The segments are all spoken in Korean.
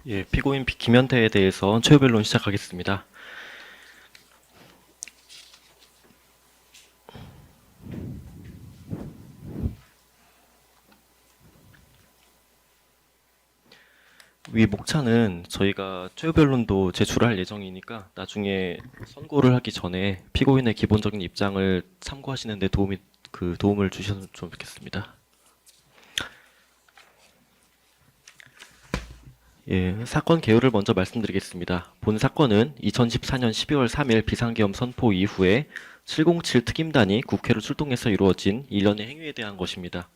예, 피고인 김현태에 대해서 최후 변론 시작하겠습니다. 위 목차는 저희가 최후 변론도 제출할 예정이니까 나중에 선고를 하기 전에 피고인의 기본적인 입장을 참고하시는 데 도움을 주셨으면 좋겠습니다. 예, 사건 개요를 먼저 말씀드리겠습니다. 본 사건은 2014년 12월 3일 비상계엄 선포 이후에 707 특임단이 국회로 출동해서 이루어진 일련의 행위에 대한 것입니다.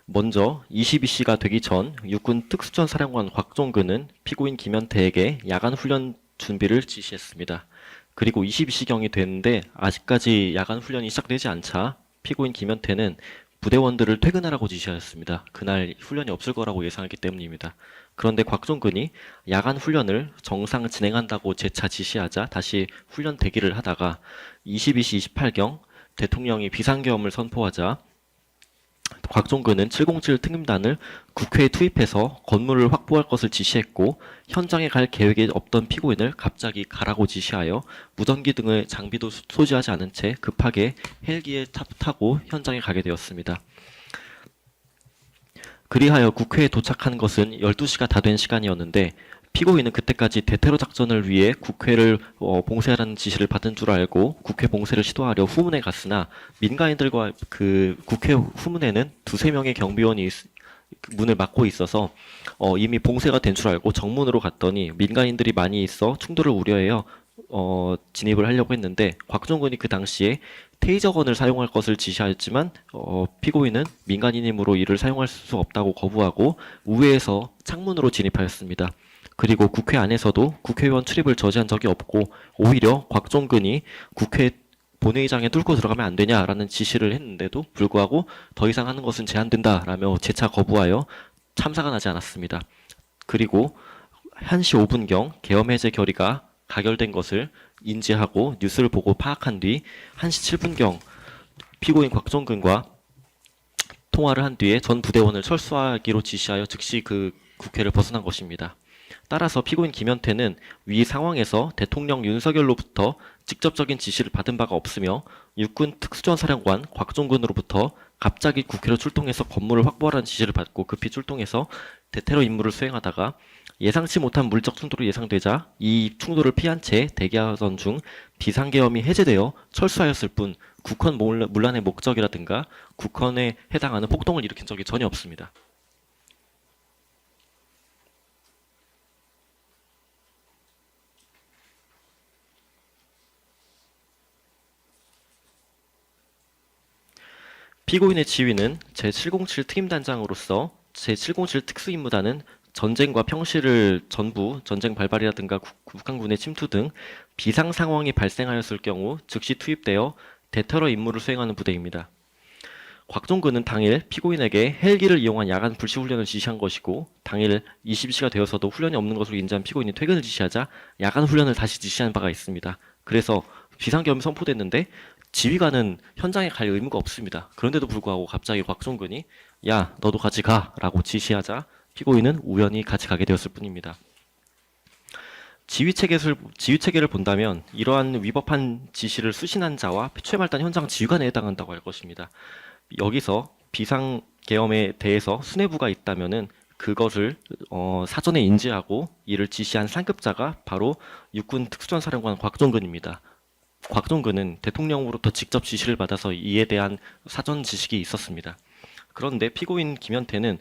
먼저 22시가 되기 전 육군 특수전 사령관 곽종근은 피고인 김현태에게 야간 훈련 준비를 지시했습니다. 그리고 22시경이 됐는데 아직까지 야간 훈련이 시작되지 않자 피고인 김현태는 부대원들을 퇴근하라고 지시하였습니다. 그날 훈련이 없을 거라고 예상했기 때문입니다. 그런데 곽종근이 야간 훈련을 정상 진행한다고 재차 지시하자 다시 훈련 대기를 하다가 22시 28경 대통령이 비상계엄을 선포하자 곽종근은 707 특임단을 국회에 투입해서 건물을 확보할 것을 지시했고 현장에 갈 계획이 없던 피고인을 갑자기 가라고 지시하여 무전기 등의 장비도 소지하지 않은 채 급하게 헬기에 타고 현장에 가게 되었습니다. 그리하여 국회에 도착한 것은 12시가 다 된 시간이었는데 피고인은 그때까지 대테러 작전을 위해 국회를 봉쇄하라는 지시를 받은 줄 알고 국회 봉쇄를 시도하려 후문에 갔으나 민간인들과 그 국회 후문에는 두세 명의 경비원이 문을 막고 있어서 이미 봉쇄가 된 줄 알고 정문으로 갔더니 민간인들이 많이 있어 충돌을 우려해요. 진입을 하려고 했는데 곽종근이 그 당시에 테이저건을 사용할 것을 지시하였지만 피고인은 민간인이므로 이를 사용할 수 없다고 거부하고 우회해서 창문으로 진입하였습니다. 그리고 국회 안에서도 국회의원 출입을 저지한 적이 없고 오히려 곽종근이 국회 본회의장에 뚫고 들어가면 안 되냐라는 지시를 했는데도 불구하고 더 이상 하는 것은 제한된다라며 재차 거부하여 참사가 나지 않았습니다. 그리고 1시 5분경 계엄 해제 결의가 가결된 것을 인지하고 뉴스를 보고 파악한 뒤 1시 7분경 피고인 곽종근과 통화를 한 뒤에 전 부대원을 철수하기로 지시하여 즉시 그 국회를 벗어난 것입니다. 따라서 피고인 김현태는 위 상황에서 대통령 윤석열로부터 직접적인 지시를 받은 바가 없으며 육군 특수전 사령관 곽종근으로부터 갑자기 국회로 출동해서 건물을 확보하라는 지시를 받고 급히 출동해서 대테러 임무를 수행하다가 예상치 못한 물적 충돌이 예상되자 이 충돌을 피한 채 대기하던 중 비상계엄이 해제되어 철수하였을 뿐 국헌 문란의 목적이라든가 국헌에 해당하는 폭동을 일으킨 적이 전혀 없습니다. 피고인의 지위는 제707 특임단장으로서 제707 특수임무단은 전쟁과 평시를 전부 전쟁 발발이라든가 북한군의 침투 등 비상 상황이 발생하였을 경우 즉시 투입되어 대테러 임무를 수행하는 부대입니다. 곽종근은 당일 피고인에게 헬기를 이용한 야간 불시 훈련을 지시한 것이고 당일 20시가 되어서도 훈련이 없는 것으로 인지한 피고인이 퇴근을 지시하자 야간 훈련을 다시 지시한 바가 있습니다. 그래서 비상계엄이 선포됐는데 지휘관은 현장에 갈 의무가 없습니다. 그런데도 불구하고 갑자기 곽종근이 야 너도 같이 가 라고 지시하자 피고인은 우연히 같이 가게 되었을 뿐입니다. 지휘체계를 본다면 이러한 위법한 지시를 수신한 자와 최말단 현장 지휘관에 해당한다고 할 것입니다. 여기서 비상계엄에 대해서 수뇌부가 있다면은 그것을 사전에 인지하고 이를 지시한 상급자가 바로 육군 특수전사령관 곽종근입니다. 곽종근은 대통령으로부터 직접 지시를 받아서 이에 대한 사전 지식이 있었습니다. 그런데 피고인 김현태는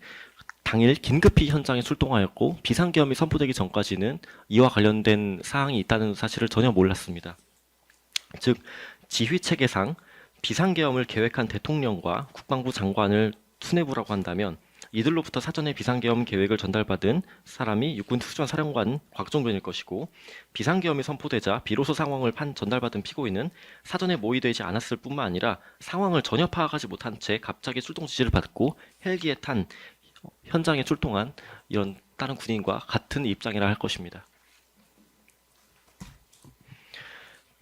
당일 긴급히 현장에 출동하였고 비상계엄이 선포되기 전까지는 이와 관련된 사항이 있다는 사실을 전혀 몰랐습니다. 즉 지휘체계상 비상계엄을 계획한 대통령과 국방부 장관을 수뇌부라고 한다면 이들로부터 사전에 비상계엄 계획을 전달받은 사람이 육군 특수전 사령관 곽종근일 것이고 비상계엄이 선포되자 비로소 상황을 전달받은 피고인은 사전에 모의되지 않았을 뿐만 아니라 상황을 전혀 파악하지 못한 채 갑자기 출동 지시를 받고 헬기에 탄 현장에 출동한 이런 다른 군인과 같은 입장이라 할 것입니다.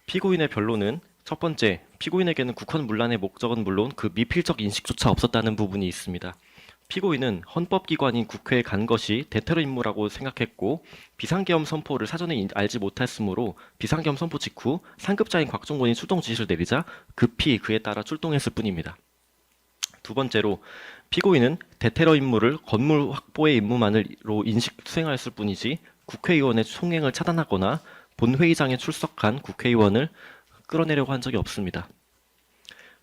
피고인의 변론은 첫 번째, 피고인에게는 국헌 문란의 목적은 물론 그 미필적 인식조차 없었다는 부분이 있습니다. 피고인은 헌법기관인 국회에 간 것이 대테러 임무라고 생각했고 비상계엄 선포를 사전에 알지 못했으므로 비상계엄 선포 직후 상급자인 곽종근이 출동 지시를 내리자 급히 그에 따라 출동했을 뿐입니다. 두 번째로 피고인은 대테러 임무를 건물 확보의 임무만으로 수행하였을 뿐이지 국회의원의 총행을 차단하거나 본회의장에 출석한 국회의원을 끌어내려고 한 적이 없습니다.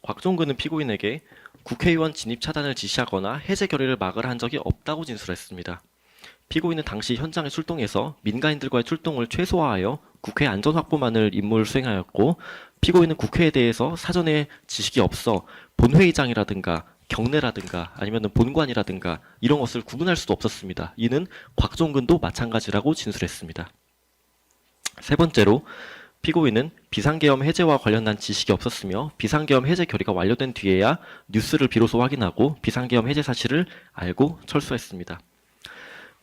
곽종근은 피고인에게 국회의원 진입 차단을 지시하거나 해제 결의를 막으라 한 적이 없다고 진술했습니다. 피고인은 당시 현장에 출동해서 민간인들과의 출동을 최소화하여 국회 안전 확보만을 임무를 수행하였고 피고인은 국회에 대해서 사전에 지식이 없어 본회의장이라든가 경내라든가 아니면 본관이라든가 이런 것을 구분할 수도 없었습니다. 이는 곽종근도 마찬가지라고 진술했습니다. 세 번째로 피고인은 비상계엄 해제와 관련한 지식이 없었으며 비상계엄 해제 결의가 완료된 뒤에야 뉴스를 비로소 확인하고 비상계엄 해제 사실을 알고 철수했습니다.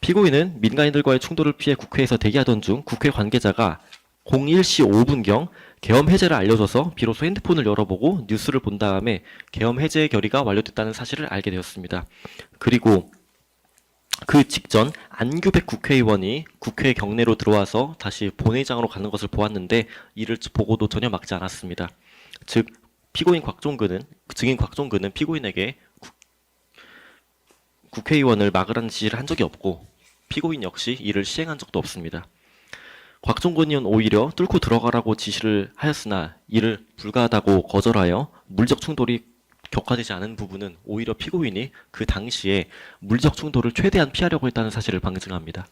피고인은 민간인들과의 충돌을 피해 국회에서 대기하던 중 국회 관계자가 01시 5분경 계엄 해제를 알려줘서 비로소 핸드폰을 열어보고 뉴스를 본 다음에 계엄 해제 결의가 완료됐다는 사실을 알게 되었습니다. 그리고 그 직전 안규백 국회의원이 국회 경내로 들어와서 다시 본회의장으로 가는 것을 보았는데 이를 보고도 전혀 막지 않았습니다. 즉 증인 곽종근은 피고인에게 국회의원을 막으라는 지시를 한 적이 없고 피고인 역시 이를 시행한 적도 없습니다. 곽종근은 오히려 뚫고 들어가라고 지시를 하였으나 이를 불가하다고 거절하여 물적 충돌이 격화되지 않은 부분은 오히려 피고인이 그 당시에 물적 충돌을 최대한 피하려고 했다는 사실을 방증합니다.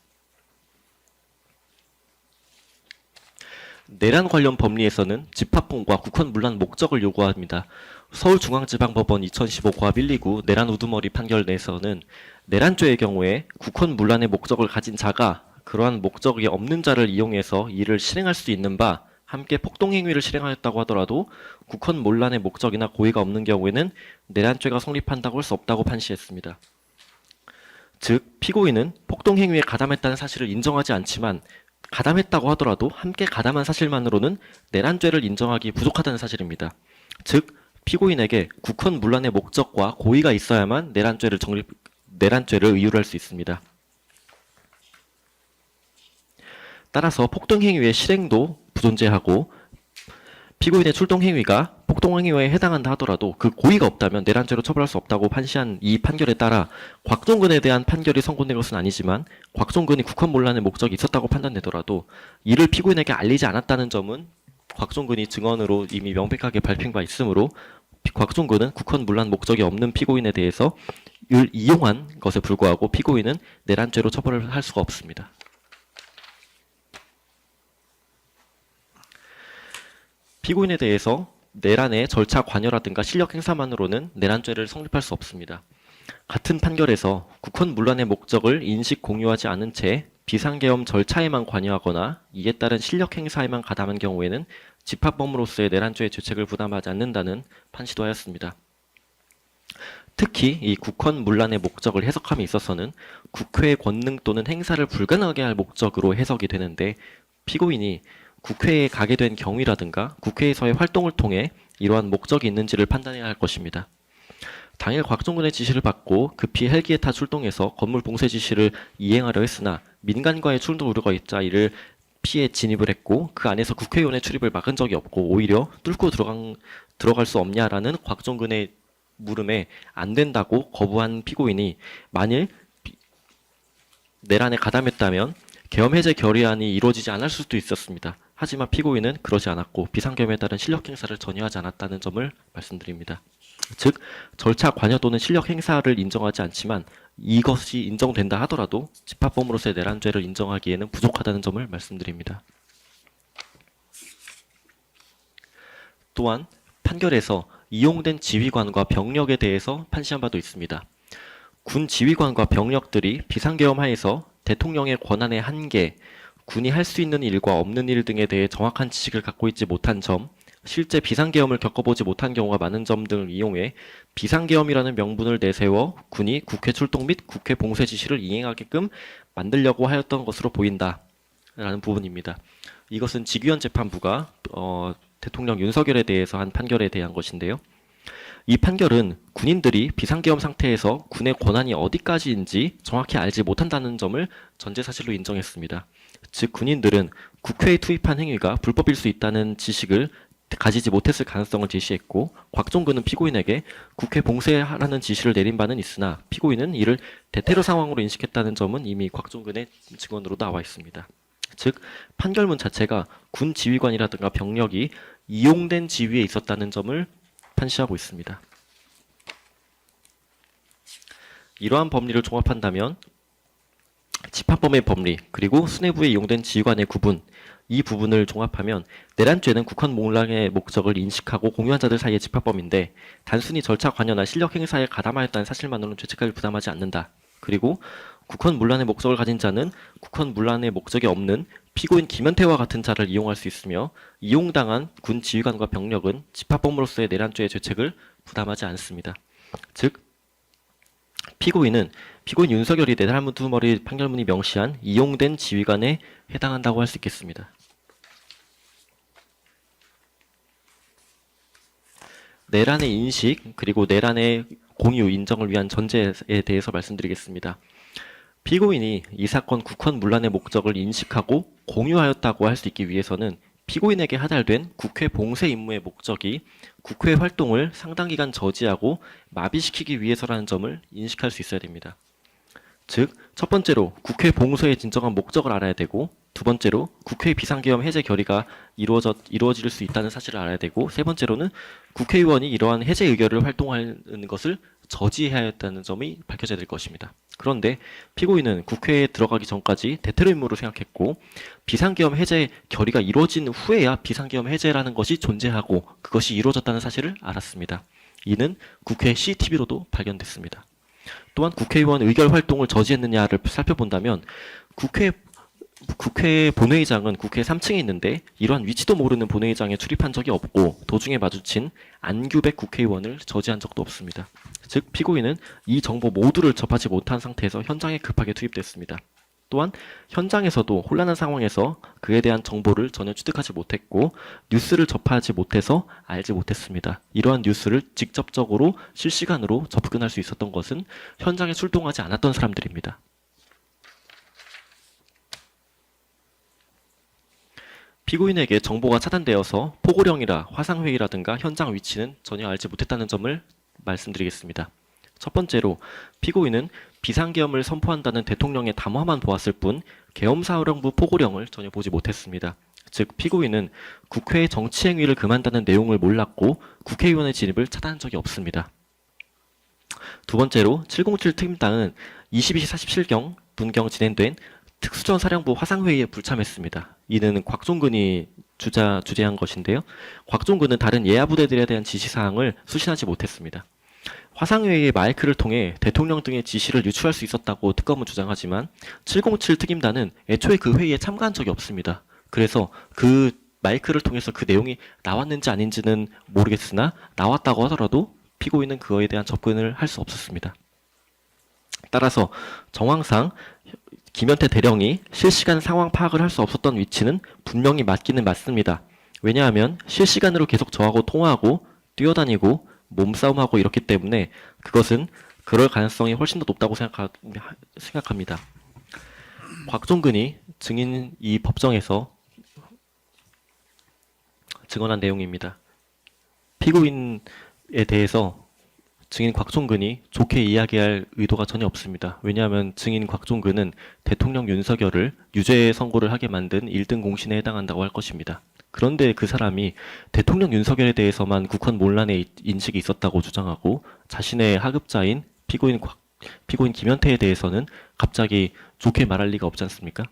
내란 관련 법리에서는 집합봉과 국헌 문란 목적을 요구합니다. 서울중앙지방법원 2015 고압 129 내란 우두머리 판결 내에서는 내란죄의 경우에 국헌 문란의 목적을 가진 자가 그러한 목적이 없는 자를 이용해서 이를 실행할 수 있는 바 함께 폭동행위를 실행하였다고 하더라도 국헌 문란의 목적이나 고의가 없는 경우에는 내란죄가 성립한다고 할 수 없다고 판시했습니다. 즉 피고인은 폭동행위에 가담했다는 사실을 인정하지 않지만 가담했다고 하더라도 함께 가담한 사실만으로는 내란죄를 인정하기 부족하다는 사실입니다. 즉 피고인에게 국헌 문란의 목적과 고의가 있어야만 내란죄를 의율할 수 있습니다. 따라서 폭동행위의 실행도 부존재하고 피고인의 출동행위가 폭동행위에 해당한다 하더라도 그 고의가 없다면 내란죄로 처벌할 수 없다고 판시한 이 판결에 따라 곽종근에 대한 판결이 선고된 것은 아니지만 곽종근이 국헌 문란의 목적이 있었다고 판단되더라도 이를 피고인에게 알리지 않았다는 점은 곽종근이 증언으로 이미 명백하게 밝힌 바 있으므로 곽종근은 국헌 문란 목적이 없는 피고인에 대해서 이를 이용한 것에 불구하고 피고인은 내란죄로 처벌을 할 수가 없습니다. 피고인에 대해서 내란의 절차 관여라든가 실력 행사만으로는 내란죄를 성립할 수 없습니다. 같은 판결에서 국헌 문란의 목적을 인식 공유하지 않은 채 비상계엄 절차에만 관여하거나 이에 따른 실력 행사에만 가담한 경우에는 집합범으로서의 내란죄의 죄책을 부담하지 않는다는 판시도 하였습니다. 특히 이 국헌 문란의 목적을 해석함에 있어서는 국회의 권능 또는 행사를 불가능하게 할 목적으로 해석이 되는데 피고인이 국회에 가게 된 경위라든가 국회에서의 활동을 통해 이러한 목적이 있는지를 판단해야 할 것입니다. 당일 곽종근의 지시를 받고 급히 헬기에 타 출동해서 건물 봉쇄 지시를 이행하려 했으나 민간과의 충돌 우려가 있자 이를 피해 진입을 했고 그 안에서 국회의원의 출입을 막은 적이 없고 오히려 뚫고 들어갈 수 없냐라는 곽종근의 물음에 안 된다고 거부한 피고인이 만일 내란에 가담했다면 계엄 해제 결의안이 이루어지지 않을 수도 있었습니다. 하지만 피고인은 그러지 않았고 비상계엄에 따른 실력 행사를 전혀 하지 않았다는 점을 말씀드립니다. 즉 절차 관여 또는 실력 행사를 인정하지 않지만 이것이 인정된다 하더라도 집합범으로서의 내란죄를 인정하기에는 부족하다는 점을 말씀드립니다. 또한 판결에서 이용된 지휘관과 병력에 대해서 판시한 바도 있습니다. 군 지휘관과 병력들이 비상계엄 하에서 대통령의 권한의 한계, 군이 할 수 있는 일과 없는 일 등에 대해 정확한 지식을 갖고 있지 못한 점, 실제 비상계엄을 겪어보지 못한 경우가 많은 점 등을 이용해 비상계엄이라는 명분을 내세워 군이 국회 출동 및 국회 봉쇄 지시를 이행하게끔 만들려고 하였던 것으로 보인다라는 부분입니다. 이것은 직위원 재판부가 대통령 윤석열에 대해서 한 판결에 대한 것인데요. 이 판결은 군인들이 비상계엄 상태에서 군의 권한이 어디까지인지 정확히 알지 못한다는 점을 전제사실로 인정했습니다. 즉 군인들은 국회에 투입한 행위가 불법일 수 있다는 지식을 가지지 못했을 가능성을 제시했고, 곽종근은 피고인에게 국회 봉쇄하라는 지시를 내린 바는 있으나 피고인은 이를 대테러 상황으로 인식했다는 점은 이미 곽종근의 증언으로 나와 있습니다. 즉 판결문 자체가 군 지휘관이라든가 병력이 이용된 지위에 있었다는 점을 판시하고 있습니다. 이러한 법리를 종합한다면 집합범의 법리 그리고 수뇌부에 이용된 지휘관의 구분, 이 부분을 종합하면 내란죄는 국헌 몰락의 목적을 인식하고 공유한 자들 사이의 집합범인데 단순히 절차 관여나 실력 행사에 가담하였다는 사실만으로는 죄책감을 부담하지 않는다. 그리고 국헌 문란의 목적을 가진 자는 국헌 문란의 목적이 없는 피고인 김현태와 같은 자를 이용할 수 있으며 이용당한 군 지휘관과 병력은 집합범으로서의 내란죄의 죄책을 부담하지 않습니다. 즉 피고인 윤석열이 내란우두머리 판결문이 명시한 이용된 지휘관에 해당한다고 할 수 있겠습니다. 내란의 인식 그리고 내란의 공유 인정을 위한 전제에 대해서 말씀드리겠습니다. 피고인이 이 사건 국헌 문란의 목적을 인식하고 공유하였다고 할 수 있기 위해서는 피고인에게 하달된 국회 봉쇄 임무의 목적이 국회 활동을 상당 기간 저지하고 마비시키기 위해서라는 점을 인식할 수 있어야 됩니다. 즉, 첫 번째로 국회 봉쇄의 진정한 목적을 알아야 되고, 두 번째로 국회 비상계엄 해제 결의가 이루어질 수 있다는 사실을 알아야 되고, 세 번째로는 국회의원이 이러한 해제 의결을 활동하는 것을 저지해야 했다는 점이 밝혀져야 될 것입니다. 그런데 피고인은 국회에 들어가기 전까지 대테러 임무로 생각했고 비상계엄 해제 결의가 이루어진 후에야 비상계엄 해제라는 것이 존재하고 그것이 이루어졌다는 사실을 알았습니다. 이는 국회 CCTV로도 발견됐습니다. 또한 국회의원 의결 활동을 저지했느냐를 살펴본다면 국회 본회의장은 국회 3층에 있는데 이러한 위치도 모르는 본회의장에 출입한 적이 없고 도중에 마주친 안규백 국회의원을 저지한 적도 없습니다. 즉 피고인은 이 정보 모두를 접하지 못한 상태에서 현장에 급하게 투입됐습니다. 또한 현장에서도 혼란한 상황에서 그에 대한 정보를 전혀 취득하지 못했고 뉴스를 접하지 못해서 알지 못했습니다. 이러한 뉴스를 직접적으로 실시간으로 접근할 수 있었던 것은 현장에 출동하지 않았던 사람들입니다. 피고인에게 정보가 차단되어서 포고령이라 화상회의라든가 현장 위치는 전혀 알지 못했다는 점을 말씀드리겠습니다. 첫 번째로 피고인은 비상계엄을 선포한다는 대통령의 담화만 보았을 뿐 계엄사령부 포고령을 전혀 보지 못했습니다. 즉 피고인은 국회의 정치행위를 금한다는 내용을 몰랐고 국회의원의 진입을 차단한 적이 없습니다. 두 번째로 707 특임당은 22시 47경 분경 진행된 특수전 사령부 화상회의에 불참했습니다. 이는 곽종근이 주재한 것인데요. 곽종근은 다른 예하부대들에 대한 지시사항을 수신하지 못했습니다. 화상회의의 마이크를 통해 대통령 등의 지시를 유추할 수 있었다고 특검은 주장하지만 707 특임단은 애초에 그 회의에 참가한 적이 없습니다. 그래서 그 마이크를 통해서 그 내용이 나왔는지 아닌지는 모르겠으나 나왔다고 하더라도 피고인은 그거에 대한 접근을 할 수 없었습니다. 따라서 정황상 김현태 대령이 실시간 상황 파악을 할 수 없었던 위치는 분명히 맞기는 맞습니다. 왜냐하면 실시간으로 계속 저하고 통화하고 뛰어다니고 몸싸움하고 이렇기 때문에 그것은 그럴 가능성이 훨씬 더 높다고 생각합니다. 곽종근이 증인 이 법정에서 증언한 내용입니다. 피고인에 대해서 증인 곽종근이 좋게 이야기할 의도가 전혀 없습니다. 왜냐하면 증인 곽종근은 대통령 윤석열을 유죄 선고를 하게 만든 1등 공신에 해당한다고 할 것입니다. 그런데 그 사람이 대통령 윤석열에 대해서만 국헌 논란의 인식이 있었다고 주장하고 자신의 하급자인 피고인 김현태에 대해서는 갑자기 좋게 말할 리가 없지 않습니까?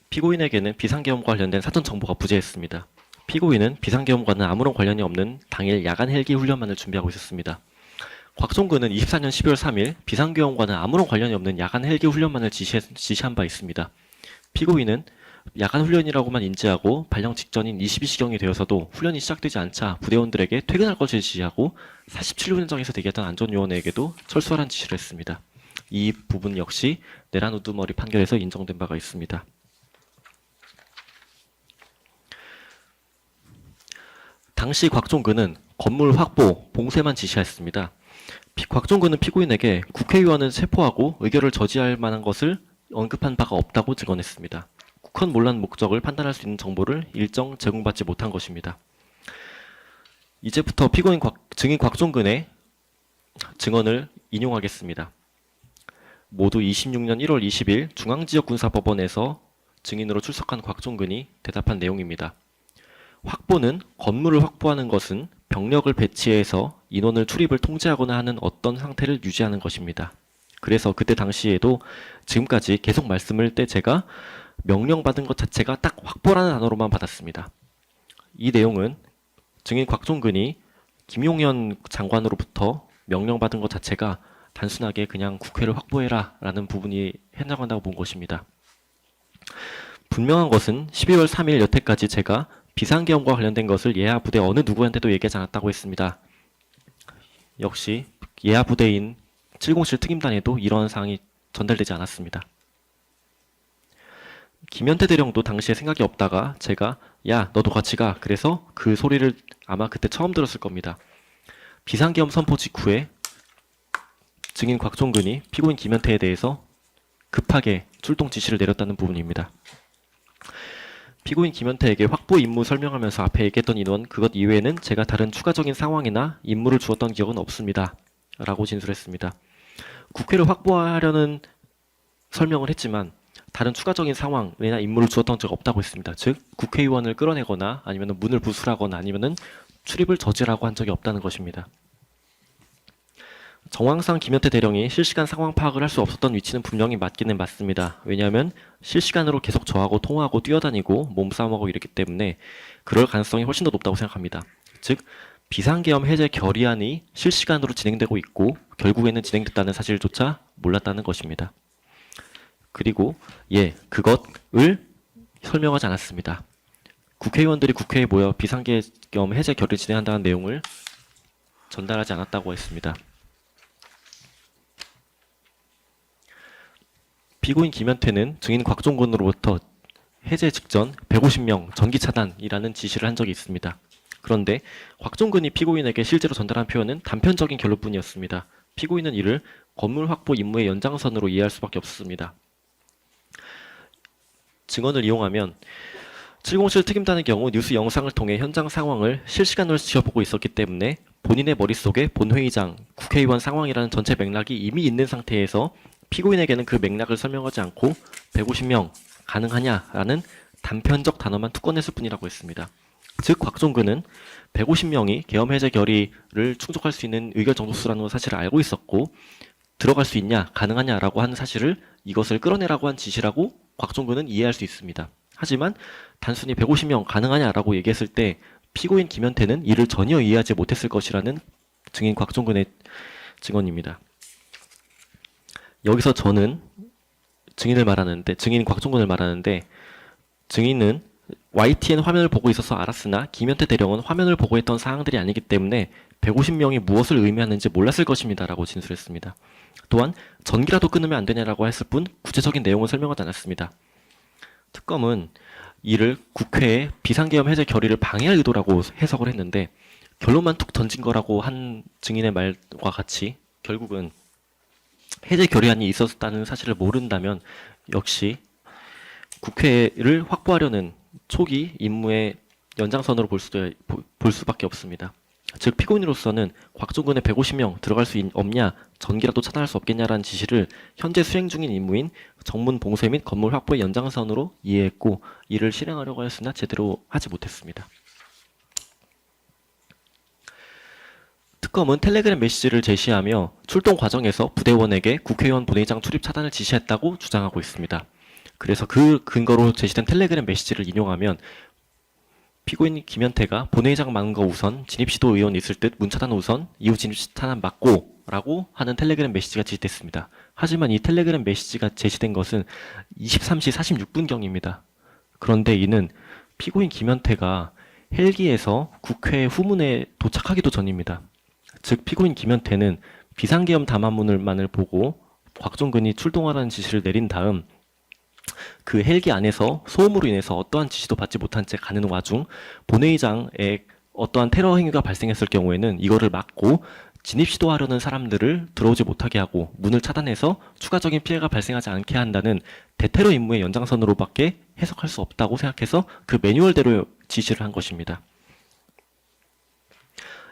피고인에게는 비상계엄과 관련된 사전 정보가 부재했습니다. 피고인은 비상계엄과는 아무런 관련이 없는 당일 야간 헬기 훈련만을 준비하고 있었습니다. 곽종근은 24년 12월 3일 비상계엄과는 아무런 관련이 없는 야간 헬기 훈련만을 지시한 바 있습니다. 피고인은 야간 훈련이라고만 인지하고 발령 직전인 22시경이 되어서도 훈련이 시작되지 않자 부대원들에게 퇴근할 것을 지시하고 47분 현장에서 대기했던 안전요원에게도 철수하라는 지시를 했습니다. 이 부분 역시 내란 우두머리 판결에서 인정된 바가 있습니다. 당시 곽종근은 건물 확보, 봉쇄만 지시했습니다. 곽종근은 피고인에게 국회의원은 체포하고 의결을 저지할 만한 것을 언급한 바가 없다고 증언했습니다. 국헌 논란 목적을 판단할 수 있는 정보를 일정 제공받지 못한 것입니다. 이제부터 증인 곽종근의 증언을 인용하겠습니다. 모두 26년 1월 20일 중앙지역군사법원에서 증인으로 출석한 곽종근이 대답한 내용입니다. 확보는 건물을 확보하는 것은 병력을 배치해서 인원을 출입을 통제하거나 하는 어떤 상태를 유지하는 것입니다. 그래서 그때 당시에도 지금까지 계속 말씀을 때 제가 명령받은 것 자체가 딱 확보라는 단어로만 받았습니다. 이 내용은 증인 곽종근이 김용현 장관으로부터 명령받은 것 자체가 단순하게 그냥 국회를 확보해라 라는 부분이 해나간다고 본 것입니다. 분명한 것은 12월 3일 여태까지 제가 비상계엄과 관련된 것을 예하부대 어느 누구한테도 얘기하지 않았다고 했습니다. 역시 예하부대인 707 특임단에도 이런 사항이 전달되지 않았습니다. 김현태 대령도 당시에 생각이 없다가 제가 야 너도 같이 가 그래서 그 소리를 아마 그때 처음 들었을 겁니다. 비상계엄 선포 직후에 증인 곽종근이 피고인 김현태에 대해서 급하게 출동 지시를 내렸다는 부분입니다. 피고인 김현태에게 확보 임무 설명하면서 앞에 얘기했던 인원 그것 이외에는 제가 다른 추가적인 상황이나 임무를 주었던 기억은 없습니다. 라고 진술했습니다. 국회를 확보하려는 설명을 했지만 다른 추가적인 상황이나 임무를 주었던 적 없다고 했습니다. 즉 국회의원을 끌어내거나 아니면 문을 부수라거나 아니면 출입을 저지라고 한 적이 없다는 것입니다. 정황상 김현태 대령이 실시간 상황 파악을 할 수 없었던 위치는 분명히 맞기는 맞습니다. 왜냐하면 실시간으로 계속 저하고 통화하고 뛰어다니고 몸싸움하고 이랬기 때문에 그럴 가능성이 훨씬 더 높다고 생각합니다. 즉 비상계엄 해제 결의안이 실시간으로 진행되고 있고 결국에는 진행됐다는 사실조차 몰랐다는 것입니다. 그리고 그것을 설명하지 않았습니다. 국회의원들이 국회에 모여 비상계엄 해제 결의를 진행한다는 내용을 전달하지 않았다고 했습니다. 피고인 김현태는 증인 곽종근으로부터 해제 직전 150명 전기 차단이라는 지시를 한 적이 있습니다. 그런데 곽종근이 피고인에게 실제로 전달한 표현은 단편적인 결론뿐이었습니다. 피고인은 이를 건물 확보 임무의 연장선으로 이해할 수밖에 없었습니다. 증언을 이용하면 707 특임단의 경우 뉴스 영상을 통해 현장 상황을 실시간으로 지켜보고 있었기 때문에 본인의 머릿속에 본회의장, 국회의원 상황이라는 전체 맥락이 이미 있는 상태에서 피고인에게는 그 맥락을 설명하지 않고 150명 가능하냐라는 단편적 단어만 툭 꺼냈을 뿐이라고 했습니다. 즉 곽종근은 150명이 계엄 해제 결의를 충족할 수 있는 의결 정도수라는 사실을 알고 있었고 들어갈 수 있냐 가능하냐라고 하는 사실을 이것을 끌어내라고 한 지시라고 곽종근은 이해할 수 있습니다. 하지만 단순히 150명 가능하냐라고 얘기했을 때 피고인 김현태는 이를 전혀 이해하지 못했을 것이라는 증인 곽종근의 증언입니다. 여기서 저는 증인 곽종근을 말하는데 증인은 YTN 화면을 보고 있어서 알았으나 김현태 대령은 화면을 보고 했던 사항들이 아니기 때문에 150명이 무엇을 의미하는지 몰랐을 것입니다. 라고 진술했습니다. 또한 전기라도 끊으면 안 되냐라고 했을 뿐 구체적인 내용은 설명하지 않았습니다. 특검은 이를 국회의 비상계엄 해제 결의를 방해할 의도라고 해석을 했는데 결론만 툭 던진 거라고 한 증인의 말과 같이 결국은 해제 결의안이 있었다는 사실을 모른다면 역시 국회를 확보하려는 초기 임무의 연장선으로 볼 수밖에 없습니다. 즉 피고인으로서는 곽종근의 150명 들어갈 수 없냐, 전기라도 차단할 수 없겠냐라는 지시를 현재 수행 중인 임무인 정문 봉쇄 및 건물 확보의 연장선으로 이해했고 이를 실행하려고 하였으나 제대로 하지 못했습니다. 특검은 텔레그램 메시지를 제시하며 출동 과정에서 부대원에게 국회의원 본회의장 출입 차단을 지시했다고 주장하고 있습니다. 그래서 그 근거로 제시된 텔레그램 메시지를 인용하면 피고인 김현태가 본회의장 막은 거 우선, 진입시도 의원 있을 듯 문 차단 우선, 이후 진입 차단 막고 라고 하는 텔레그램 메시지가 제시됐습니다. 하지만 이 텔레그램 메시지가 제시된 것은 23시 46분경입니다. 그런데 이는 피고인 김현태가 헬기에서 국회 후문에 도착하기도 전입니다. 즉 피고인 김현태는 비상계엄 담화문을만을 보고 곽종근이 출동하라는 지시를 내린 다음 그 헬기 안에서 소음으로 인해서 어떠한 지시도 받지 못한 채 가는 와중 본회의장에 어떠한 테러 행위가 발생했을 경우에는 이거를 막고 진입 시도하려는 사람들을 들어오지 못하게 하고 문을 차단해서 추가적인 피해가 발생하지 않게 한다는 대테러 임무의 연장선으로밖에 해석할 수 없다고 생각해서 그 매뉴얼대로 지시를 한 것입니다.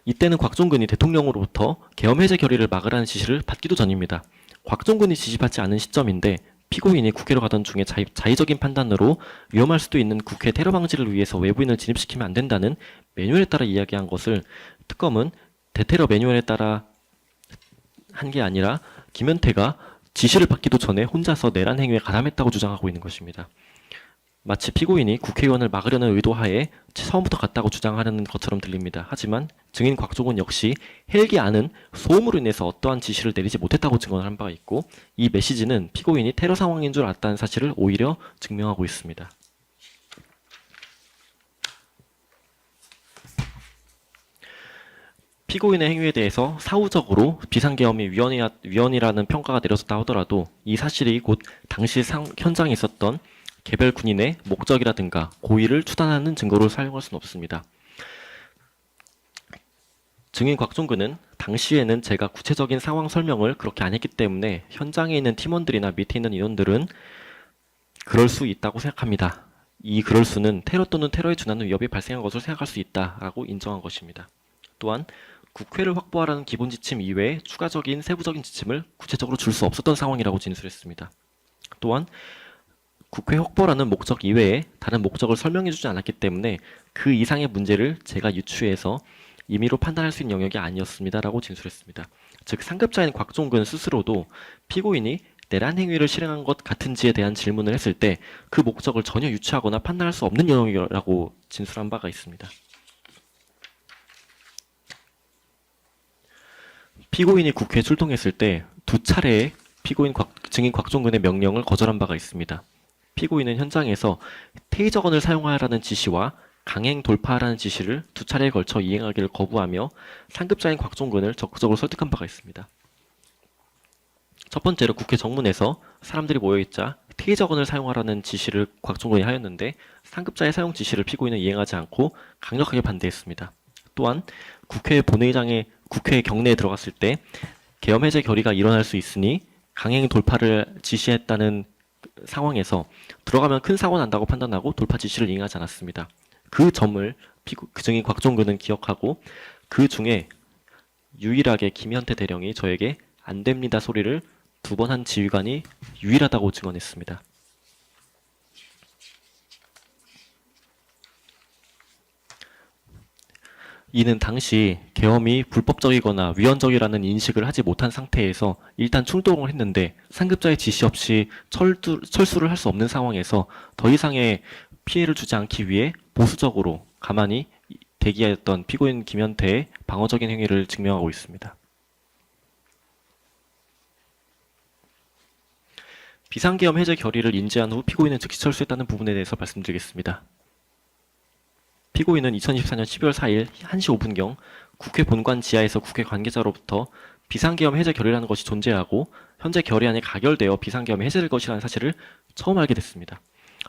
이때는 곽종근이 대통령으로부터 계엄 해제 결의를 막으라는 지시를 받기도 전입니다. 곽종근이 지시받지 않은 시점인데 피고인이 국회로 가던 중에 자의적인 판단으로 위험할 수도 있는 국회 테러 방지를 위해서 외부인을 진입시키면 안 된다는 매뉴얼에 따라 이야기한 것을 특검은 대테러 매뉴얼에 따라 한 게 아니라 김현태가 지시를 받기도 전에 혼자서 내란 행위에 가담했다고 주장하고 있는 것입니다. 마치 피고인이 국회의원을 막으려는 의도하에 처음부터 갔다고 주장하는 것처럼 들립니다. 하지만 증인 곽종은 역시 헬기 안은 소음으로 인해서 어떠한 지시를 내리지 못했다고 증언한 바가 있고 이 메시지는 피고인이 테러 상황인 줄 알았다는 사실을 오히려 증명하고 있습니다. 피고인의 행위에 대해서 사후적으로 비상계엄이 위헌이라는 평가가 내려졌다 하더라도 이 사실이 곧 당시 현장에 있었던 개별 군인의 목적이라든가 고의를 추단하는 증거로 사용할 수는 없습니다. 증인 곽종근은 당시에는 제가 구체적인 상황 설명을 그렇게 안 했기 때문에 현장에 있는 팀원들이나 밑에 있는 인원들은 그럴 수 있다고 생각합니다. 이 그럴 수는 테러 또는 테러에 준하는 위협이 발생한 것으로 생각할 수 있다라고 인정한 것입니다. 또한 국회를 확보하라는 기본 지침 이외에 추가적인 세부적인 지침을 구체적으로 줄 수 없었던 상황이라고 진술했습니다. 또한 국회 확보라는 목적 이외에 다른 목적을 설명해주지 않았기 때문에 그 이상의 문제를 제가 유추해서 임의로 판단할 수 있는 영역이 아니었습니다라고 진술했습니다. 즉 상급자인 곽종근 스스로도 피고인이 내란 행위를 실행한 것 같은지에 대한 질문을 했을 때 그 목적을 전혀 유추하거나 판단할 수 없는 영역이라고 진술한 바가 있습니다. 피고인이 국회에 출동했을 때 두 차례의 증인 곽종근의 명령을 거절한 바가 있습니다. 피고인은 현장에서 테이저건을 사용하라는 지시와 강행 돌파하라는 지시를 두 차례에 걸쳐 이행하기를 거부하며 상급자인 곽종근을 적극적으로 설득한 바가 있습니다. 첫 번째로 국회 정문에서 사람들이 모여있자 테이저건을 사용하라는 지시를 곽종근이 하였는데 상급자의 사용 지시를 피고인은 이행하지 않고 강력하게 반대했습니다. 또한 국회 경내에 들어갔을 때 계엄 해제 결의가 일어날 수 있으니 강행 돌파를 지시했다는 상황에서 들어가면 큰 사고 난다고 판단하고 돌파 지시를 이행하지 않았습니다. 그 점을 증인 곽종근은 기억하고 그 중에 유일하게 김현태 대령이 저에게 안 됩니다 소리를 두 번 한 지휘관이 유일하다고 증언했습니다. 이는 당시 계엄이 불법적이거나 위헌적이라는 인식을 하지 못한 상태에서 일단 출동을 했는데 상급자의 지시 없이 철수를 할 수 없는 상황에서 더 이상의 피해를 주지 않기 위해 보수적으로 가만히 대기하였던 피고인 김현태의 방어적인 행위를 증명하고 있습니다. 비상계엄 해제 결의를 인지한 후 피고인은 즉시 철수했다는 부분에 대해서 말씀드리겠습니다. 피고인은 2024년 12월 4일 1시 5분경 국회 본관 지하에서 국회 관계자로부터 비상계엄 해제 결의라는 것이 존재하고 현재 결의안이 가결되어 비상계엄이 해제될 것이라는 사실을 처음 알게 됐습니다.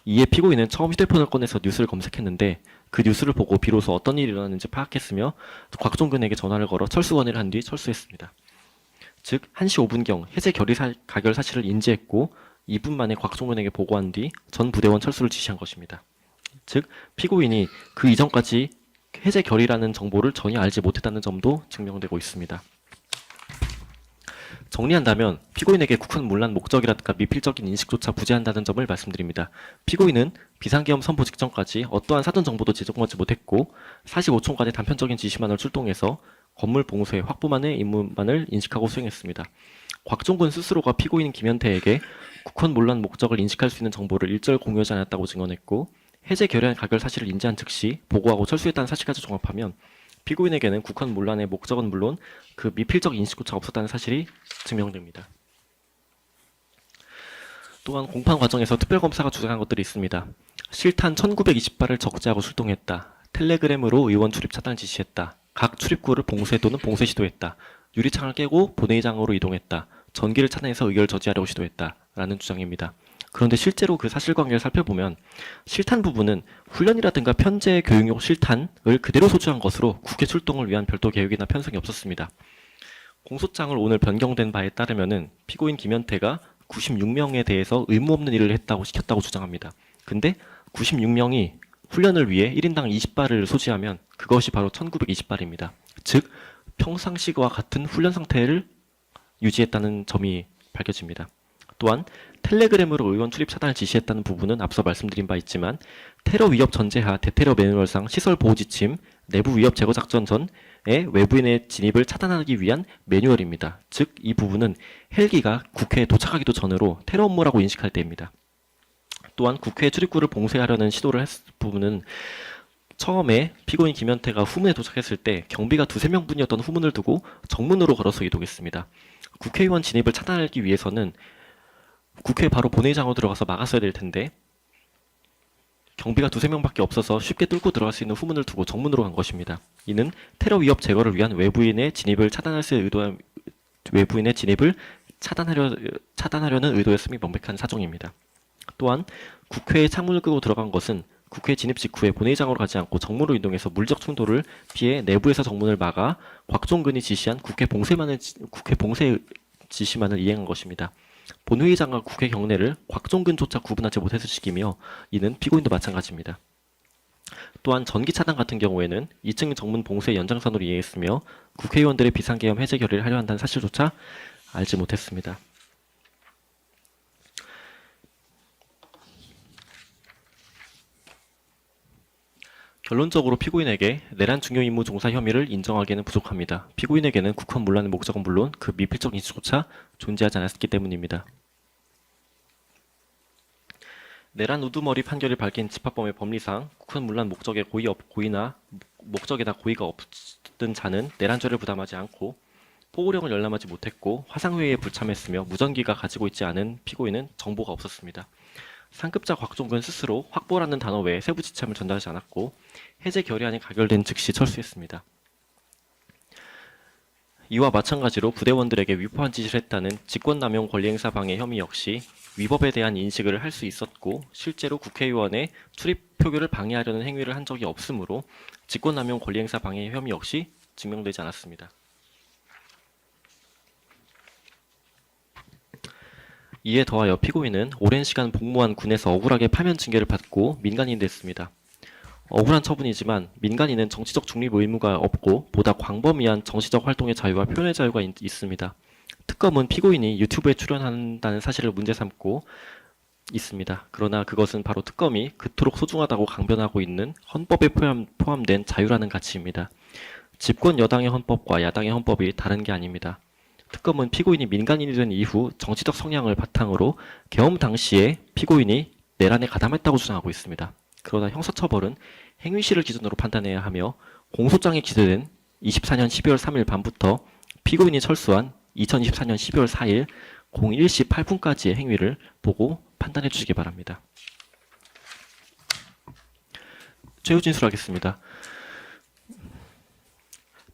이에 피고인은 처음 휴대폰을 꺼내서 뉴스를 검색했는데 그 뉴스를 보고 비로소 어떤 일이 일어났는지 파악했으며 곽종근에게 전화를 걸어 철수 건의를 한 뒤 철수했습니다. 즉 1시 5분경 해제 결의 가결 사실을 인지했고 2분 만에 곽종근에게 보고한 뒤 전 부대원 철수를 지시한 것입니다. 즉 피고인이 그 이전까지 해제 결의라는 정보를 전혀 알지 못했다는 점도 증명되고 있습니다. 정리한다면 피고인에게 국헌문란 목적이라든가 미필적인 인식조차 부재한다는 점을 말씀드립니다. 피고인은 비상계엄 선포 직전까지 어떠한 사전 정보도 제공하지 못했고 45초간의 단편적인 지시만을 출동해서 건물 봉쇄, 확보만의 임무만을 인식하고 수행했습니다. 곽종근 스스로가 피고인 김현태에게 국헌문란 목적을 인식할 수 있는 정보를 일절 공유하지 않았다고 증언했고 해제 결의안 가결 사실을 인지한 즉시 보고하고 철수했다는 사실까지 종합하면 피고인에게는 국헌문란의 목적은 물론 그 미필적 인식조차 없었다는 사실이 증명됩니다. 또한 공판 과정에서 특별검사가 주장한 것들이 있습니다. 실탄 1920발을 적재하고 출동했다. 텔레그램으로 의원 출입 차단을 지시했다. 각 출입구를 봉쇄 또는 봉쇄 시도했다. 유리창을 깨고 본회의장으로 이동했다. 전기를 차단해서 의결을 저지하려고 시도했다. 라는 주장입니다. 그런데 실제로 그 사실관계를 살펴보면 실탄 부분은 훈련이라든가 편제 교육용 실탄을 그대로 소지한 것으로 국회 출동을 위한 별도 계획이나 편성이 없었습니다. 공소장을 오늘 변경된 바에 따르면은 피고인 김현태가 96명에 대해서 의무 없는 일을 시켰다고 주장합니다. 근데 96명이 훈련을 위해 1인당 20발을 소지하면 그것이 바로 1920발입니다. 즉 평상시와 같은 훈련 상태를 유지했다는 점이 밝혀집니다. 또한 텔레그램으로 의원 출입 차단을 지시했다는 부분은 앞서 말씀드린 바 있지만 테러 위협 전제하 대테러 매뉴얼상 시설 보호 지침 내부 위협 제거 작전 전에 외부인의 진입을 차단하기 위한 매뉴얼입니다. 즉 이 부분은 헬기가 국회에 도착하기도 전으로 테러 업무라고 인식할 때입니다. 또한 국회 출입구를 봉쇄하려는 시도를 했을 부분은 처음에 피고인 김현태가 후문에 도착했을 때 경비가 2~3명 뿐이었던 후문을 두고 정문으로 걸어서 이동했습니다. 국회의원 진입을 차단하기 위해서는 국회 바로 본회의장으로 들어가서 막았어야 될 텐데 경비가 2~3명밖에 없어서 쉽게 뚫고 들어갈 수 있는 후문을 두고 정문으로 간 것입니다. 이는 테러 위협 제거를 위한 외부인의 진입을 차단하려는 의도였음이 명백한 사정입니다. 또한 국회에 창문을 끄고 들어간 것은 국회 진입 직후에 본회의장으로 가지 않고 정문으로 이동해서 물적 충돌을 피해 내부에서 정문을 막아 곽종근이 지시한 국회 봉쇄 지시만을 이행한 것입니다. 본회의장과 국회 경내를 곽종근조차 구분하지 못했을 시기며 이는 피고인도 마찬가지입니다. 또한 전기 차단 같은 경우에는 2층 정문 봉쇄 연장선으로 이행했으며 국회의원들의 비상계엄 해제 결의를 하려 한다는 사실조차 알지 못했습니다. 결론적으로 피고인에게 내란 중요 임무 종사 혐의를 인정하기에는 부족합니다. 피고인에게는 국헌 문란의 목적은 물론 그 미필적 인식조차 존재하지 않았기 때문입니다. 내란 우두머리 판결을 밝힌 집합범의 법리상 국헌 문란 목적에 목적에다 고의가 없던 자는 내란죄를 부담하지 않고 포고령을 열람하지 못했고 화상회의에 불참했으며 무전기가 가지고 있지 않은 피고인은 정보가 없었습니다. 상급자 곽종근 스스로 확보라는 단어 외에 세부 지침을 전달하지 않았고 해제 결의안이 가결된 즉시 철수했습니다. 이와 마찬가지로 부대원들에게 위법한 지시를 했다는 직권남용 권리행사 방해 혐의 역시 위법에 대한 인식을 할 수 있었고 실제로 국회의원의 출입 표결을 방해하려는 행위를 한 적이 없으므로 직권남용 권리행사 방해 혐의 역시 증명되지 않았습니다. 이에 더하여 피고인은 오랜 시간 복무한 군에서 억울하게 파면 징계를 받고 민간인이 됐습니다. 억울한 처분이지만 민간인은 정치적 중립 의무가 없고 보다 광범위한 정치적 활동의 자유와 표현의 자유가 있습니다. 특검은 피고인이 유튜브에 출연한다는 사실을 문제 삼고 있습니다. 그러나 그것은 바로 특검이 그토록 소중하다고 강변하고 있는 헌법에 포함된 자유라는 가치입니다. 집권 여당의 헌법과 야당의 헌법이 다른 게 아닙니다. 특검은 피고인이 민간인이 된 이후 정치적 성향을 바탕으로 계엄 당시에 피고인이 내란에 가담했다고 주장하고 있습니다. 그러나 형사처벌은 행위시를 기준으로 판단해야 하며 공소장이 기재된 24년 12월 3일 밤부터 피고인이 철수한 2024년 12월 4일 01시 8분까지의 행위를 보고 판단해 주시기 바랍니다. 최후 진술하겠습니다.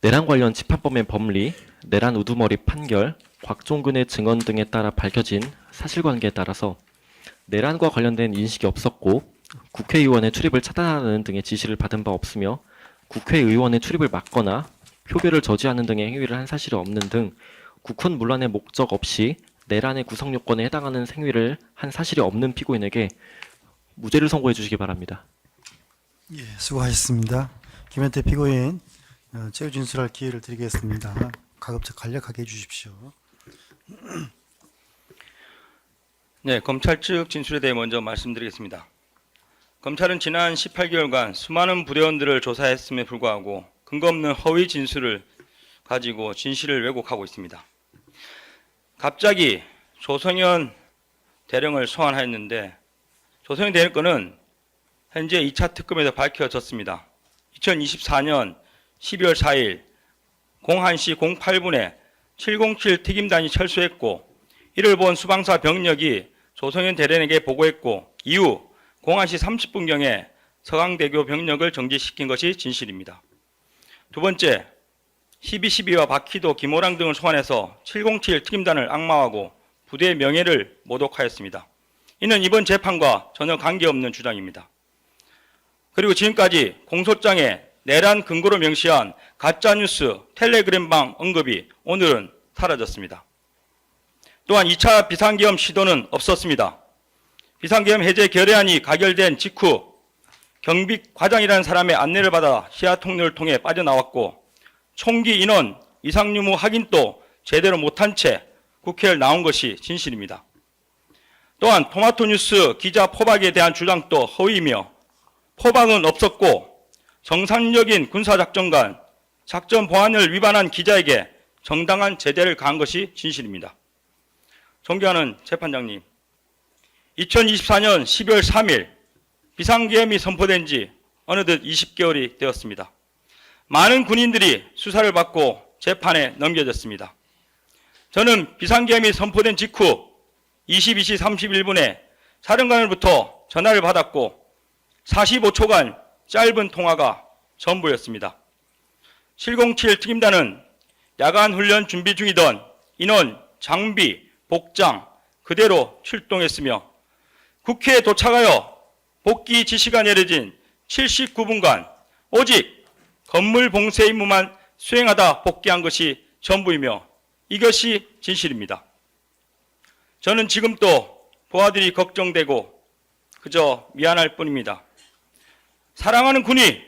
내란 관련 집합범의 법리, 내란 우두머리 판결, 곽종근의 증언 등에 따라 밝혀진 사실관계에 따라서 내란과 관련된 인식이 없었고 국회의원의 출입을 차단하는 등의 지시를 받은 바 없으며 국회의원의 출입을 막거나 표결을 저지하는 등의 행위를 한 사실이 없는 등 국헌 문란의 목적 없이 내란의 구성 요건에 해당하는 행위를 한 사실이 없는 피고인에게 무죄를 선고해 주시기 바랍니다. 예, 수고하셨습니다. 김현태 피고인 최후 진술할 기회를 드리겠습니다. 가급적 간략하게 해주십시오. 네, 검찰 측 진술에 대해 먼저 말씀드리겠습니다. 검찰은 지난 18개월간 수많은 부대원들을 조사했음에 불구하고 근거 없는 허위 진술을 가지고 진실을 왜곡하고 있습니다. 갑자기 조성현 대령을 소환하였는데 조성현 대령 건은 현재 2차 특검에서 밝혀졌습니다. 2024년 12월 4일 01시 08분에 707 특임단이 철수했고 이를 본 수방사 병력이 조성현 대령에게 보고했고 이후 01시 30분경에 서강대교 병력을 정지시킨 것이 진실입니다. 두 번째, 12.12와 박희도, 김호랑 등을 소환해서 707 특임단을 악마화하고 부대의 명예를 모독하였습니다. 이는 이번 재판과 전혀 관계없는 주장입니다. 그리고 지금까지 공소장에 내란 근거로 명시한 가짜뉴스 텔레그램방 언급이 오늘은 사라졌습니다. 또한 2차 비상계엄 시도는 없었습니다. 비상계엄 해제 결의안이 가결된 직후 경비 과장이라는 사람의 안내를 받아 시야 통로를 통해 빠져나왔고 총기 인원 이상 유무 확인도 제대로 못한 채 국회를 나온 것이 진실입니다. 또한 토마토 뉴스 기자 포박에 대한 주장도 허위이며 포박은 없었고 정상적인 군사작전관 작전 보안을 위반한 기자에게 정당한 제재를 가한 것이 진실입니다. 존경하는 재판장님, 2024년 12월 3일 비상계엄이 선포된 지 어느덧 20개월이 되었습니다. 많은 군인들이 수사를 받고 재판에 넘겨졌습니다. 저는 비상계엄이 선포된 직후 22시 31분에 사령관으로부터 전화를 받았고 45초간 짧은 통화가 전부였습니다. 707 특임단은 야간 훈련 준비 중이던 인원, 장비, 복장 그대로 출동했으며 국회에 도착하여 복귀 지시가 내려진 79분간 오직 건물 봉쇄 임무만 수행하다 복귀한 것이 전부이며 이것이 진실입니다. 저는 지금도 부하들이 걱정되고 그저 미안할 뿐입니다. 사랑하는 군이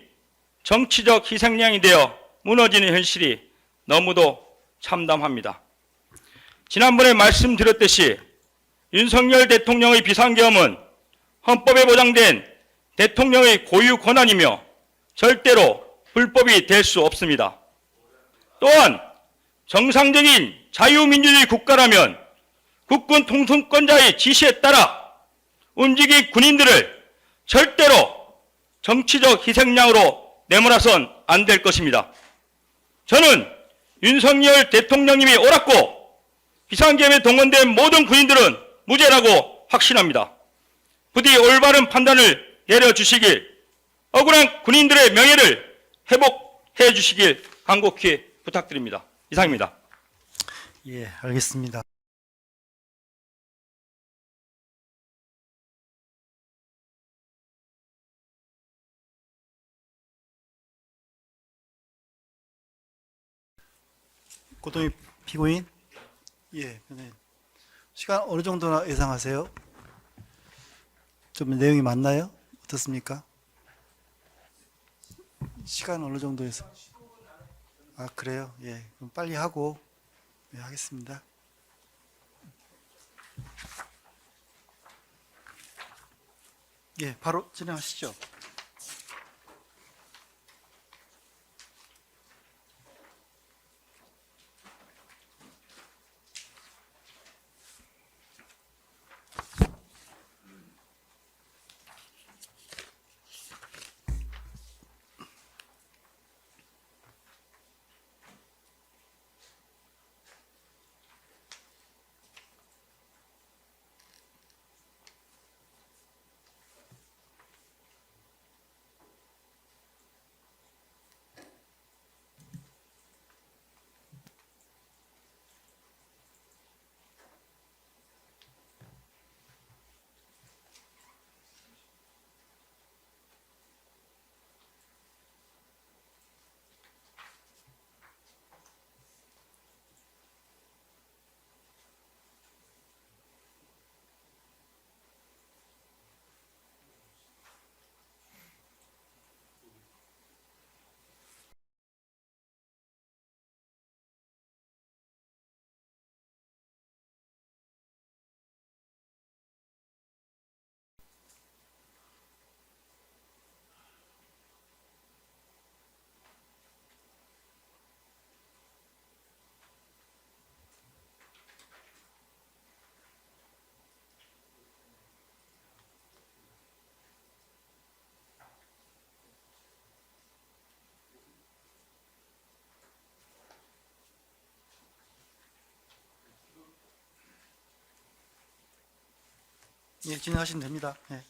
정치적 희생양이 되어 무너지는 현실이 너무도 참담합니다. 지난번에 말씀드렸듯이 윤석열 대통령의 비상계엄은 헌법에 보장된 대통령의 고유 권한이며 절대로 불법이 될 수 없습니다. 또한 정상적인 자유민주주의 국가라면 국군 통수권자의 지시에 따라 움직인 군인들을 절대로 정치적 희생양으로 내몰아선 안 될 것입니다. 저는 윤석열 대통령님이 옳았고 비상계엄에 동원된 모든 군인들은 무죄라고 확신합니다. 부디 올바른 판단을 내려주시길, 억울한 군인들의 명예를 회복해 주시길 간곡히 부탁드립니다. 이상입니다. 예, 알겠습니다. 고동희 피고인, 예, 네. 시간 어느 정도나 예상하세요? 좀 내용이 맞나요? 어떻습니까? 시간 어느 정도 예상? 아, 그래요? 예, 그럼 빨리 하고 네, 하겠습니다. 예, 바로 진행하시죠. 예, 진행하시면 됩니다. 예.